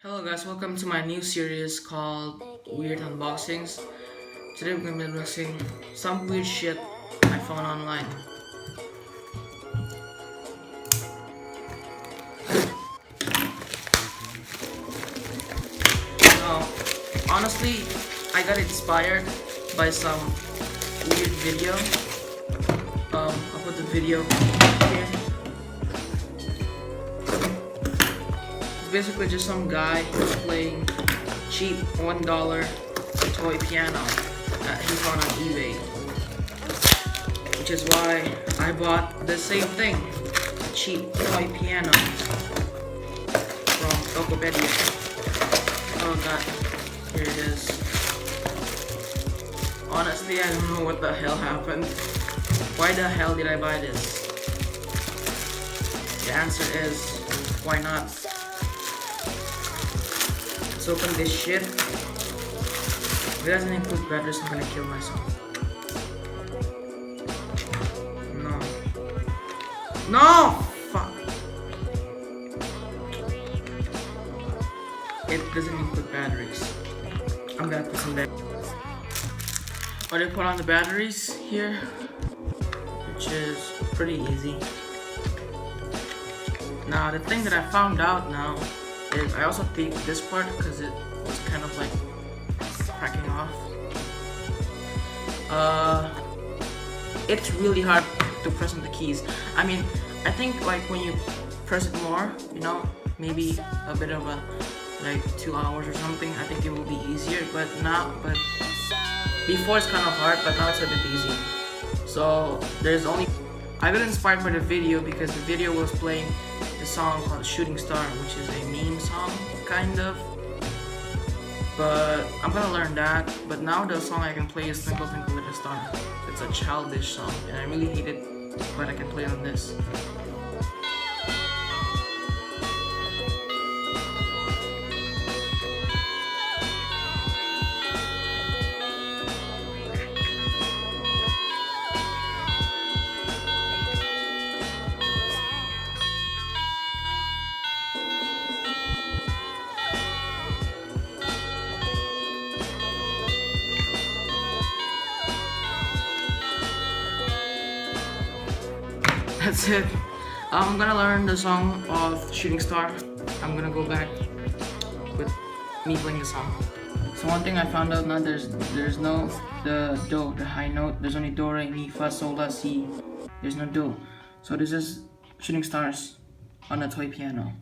Hello guys, welcome to my new series called Weird Unboxings. Today we're going to be unboxing some weird shit I found online. Now, honestly, I got inspired by some weird video. I'll put the video here. Basically just some guy playing cheap $1 toy piano that he found on eBay, which is why I bought the same thing, a cheap toy piano from Tokopedia. Oh god, here it is. Honestly, I don't know what the hell happened. Why the hell did I buy this? The answer is, why not? Let's open this shit. If it doesn't include batteries, I'm gonna kill myself. No. No! Fuck. It doesn't include batteries. I'm gonna put some batteries. Or they put on the batteries here, which is pretty easy. Now, the thing that I found out now is I also taped this part because it was kind of like cracking off. It's really hard to press on the keys. I mean, I think like when you press it more, you know, maybe a bit of a like 2 hours or something, I think it will be easier. But before it's kind of hard, but now it's a bit easy. So there's only, I got inspired by the video because the video was playing the song called Shooting Star, which is a meme song, kind of. But I'm gonna learn that. But now the song I can play is Twinkle Twinkle Little Star. It's a childish song, and I really hate it, but I can play it on this. That's it. I'm gonna learn the song of Shooting Star. I'm gonna go back with me playing the song. So one thing I found out now, there's no the do, the high note. There's only do, re, mi, fa, sol, la, si. There's no do. So this is Shooting Stars on a toy piano.